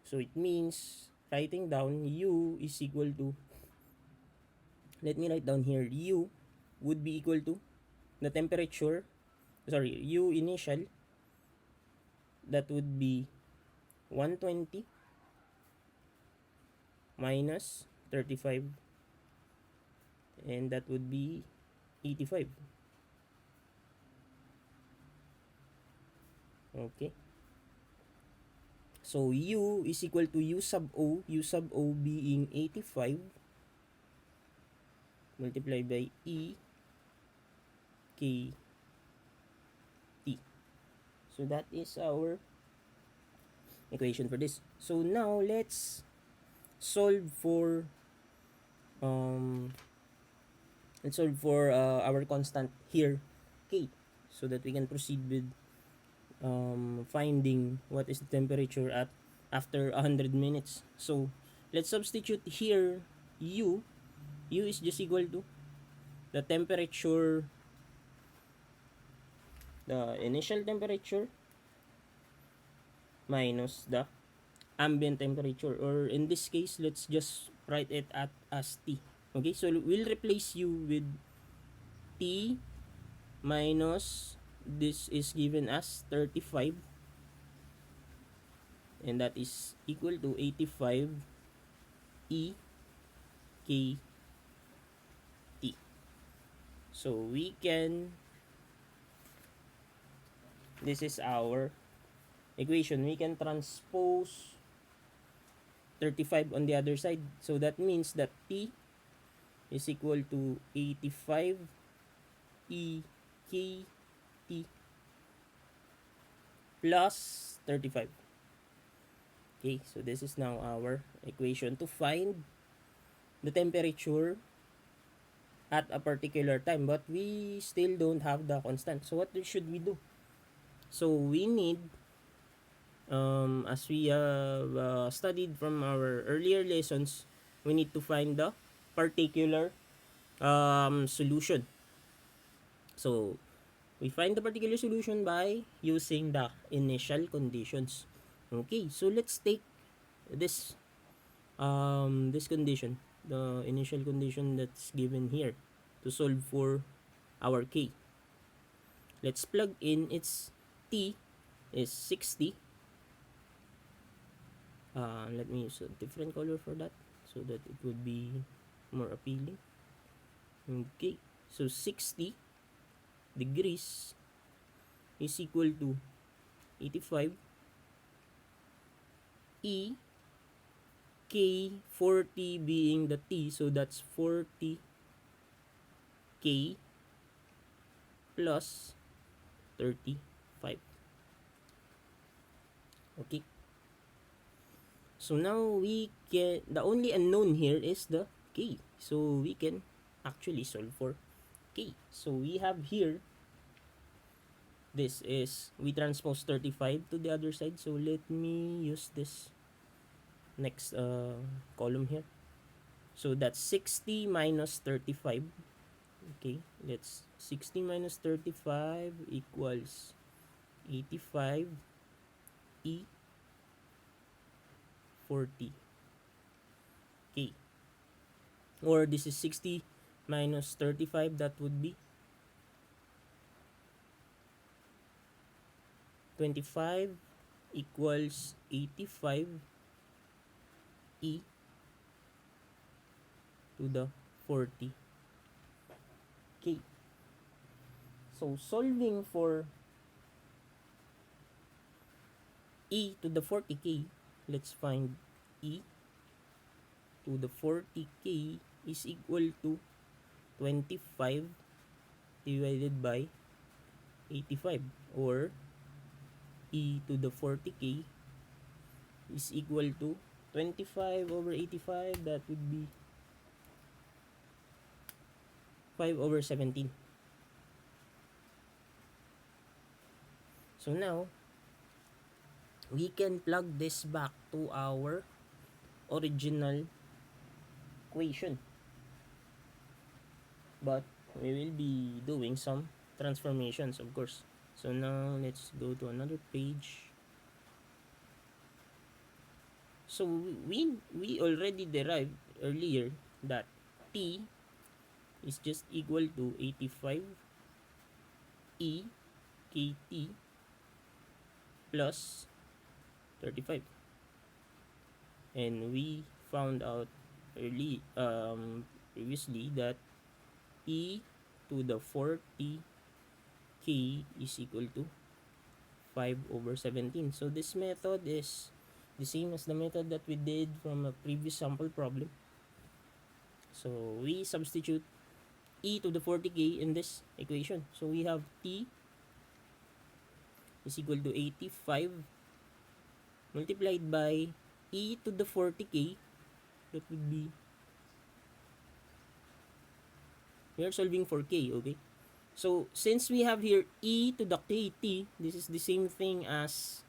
So it means writing down U is equal to, let me write down here, U would be equal to the temperature, U initial, that would be 120 minus 35, and that would be 85. Okay, so U is equal to U sub O being 85 multiplied by E K T. So that is our equation for this. So now let's solve for our constant here, K, so that we can proceed with finding what is the temperature at after 100 minutes. So let's substitute here U is just equal to the temperature, the initial temperature minus the ambient temperature, or in this case, let's just write it at as T. Okay, so we'll replace U with T minus, this is given as 35, and that is equal to 85 E K T. So we can, this is our equation, we can transpose 35 on the other side. So that means that T is equal to 85 E K T plus 35. Okay, so this is now our equation to find the temperature at a particular time, but we still don't have the constant. So what should we do? So we need, as we have studied from our earlier lessons, we need to find the particular solution. So we find the particular solution by using the initial conditions. Okay, so let's take this this condition, the initial condition that's given here, to solve for our k. Let's plug in its t is 60. Let me use a different color for that so that it would be more appealing. Okay, so 60 degrees is equal to 85 E K, 40 being the T, so that's 40 K plus 35. Okay, so now we can, the only unknown here is the K, so we can actually solve for K. So we have here, this is, we transpose 35 to the other side, so let me use this next column here. So that's 60 minus 35. Okay, let's, 60 minus 35 equals 85 E 40 K. Or this is 60 minus 35, that would be 25 equals 85 E to the 40 K. So solving for E to the 40K, let's find E to the 40K is equal to 25 divided by 85, or E to the 40K is equal to 25 over 85, that would be 5 over 17. So now, we can plug this back to our original equation. But we will be doing some transformations, of course. So now, let's go to another page. So we already derived earlier that T is just equal to 85 E KT plus 35, and we found out previously that E to the 40K is equal to 5 over 17. So this method is the same as the method that we did from a previous sample problem. So we substitute E to the 40K in this equation. So we have T is equal to 85 multiplied by E to the 40K. That would be, we are solving for K, okay? So since we have here E to the KT, this is the same thing as,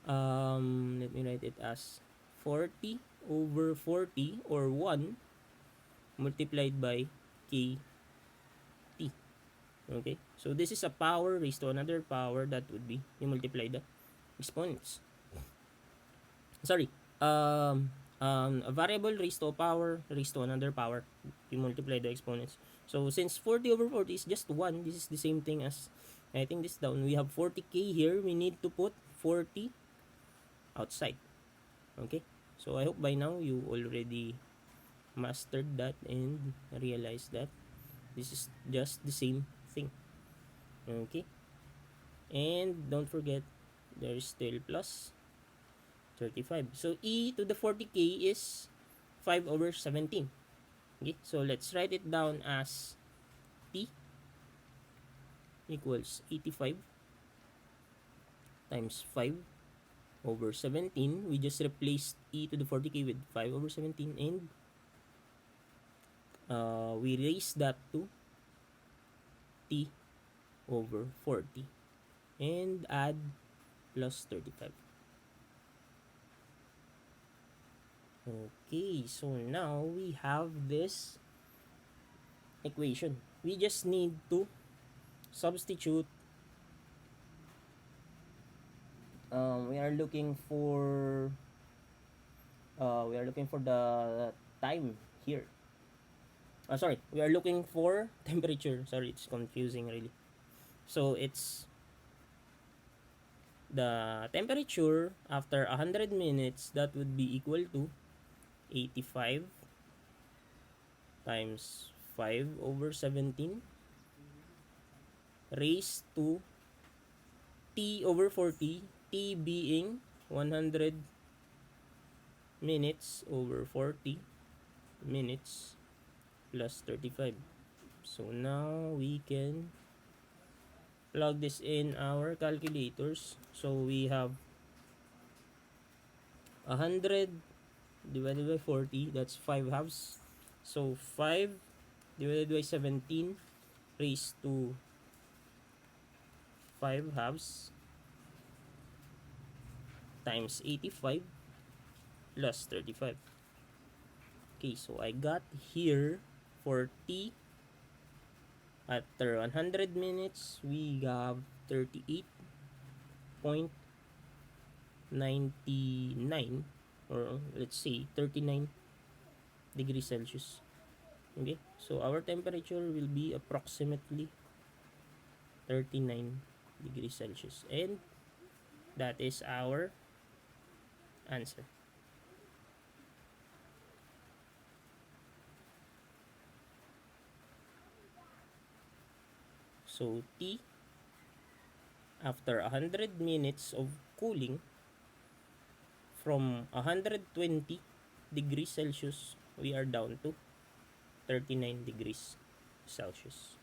let me write it as 40 over 40, or 1 multiplied by kt. Okay, so this is a power raised to another power. That would be, you multiply the exponents. Sorry, a variable raised to a power raised to another power, you multiply the exponents. So since 40 over 40 is just 1, this is the same thing as, I think this down, we have 40k here, we need to put 40 outside. Okay, so I hope by now you already mastered that and realized that this is just the same thing. Okay, and don't forget there is still plus 35. So e to the 40k is 5 over 17. Okay, so let's write it down as t equals 85 times 5 over 17. We just replaced e to the 40k with 5 over 17, and we raise that to t over 40 and add plus 35. Okay, so now we have this equation. We just need to substitute. We are looking for the time here. Sorry, we are looking for temperature. Sorry, it's confusing really. So it's the temperature after 100 minutes, that would be equal to 85 times 5 over 17 raised to t over 40, t being 100 minutes over 40 minutes plus 35. So now we can plug this in our calculators. So we have 100 divided by 40, that's 5 halves. So 5 divided by 17 raised to 5 halves times 85 plus 35. Okay, so I got here for t after 100 minutes, we have 38.99, or let's say 39 degrees Celsius. Okay, so our temperature will be approximately 39 degrees Celsius, and that is our answer. So T after 100 minutes of cooling from 120 degrees Celsius, we are down to 39 degrees Celsius.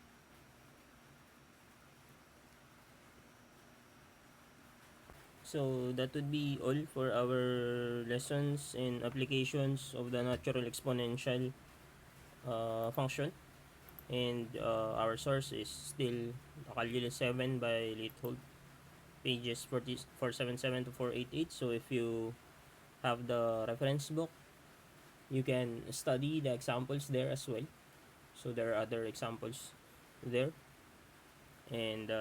So that would be all for our lessons and applications of the natural exponential function. And our source is still Calculus 7 by Leithold, pages 477 to 488. So if you have the reference book, you can study the examples there as well. So there are other examples there, and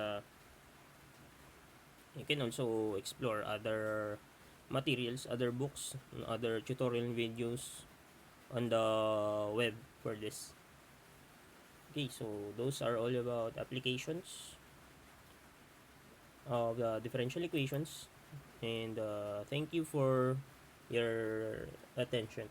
you can also explore other materials, other books, other tutorial videos on the web for this. Okay, so those are all about applications of the differential equations, and thank you for your attention.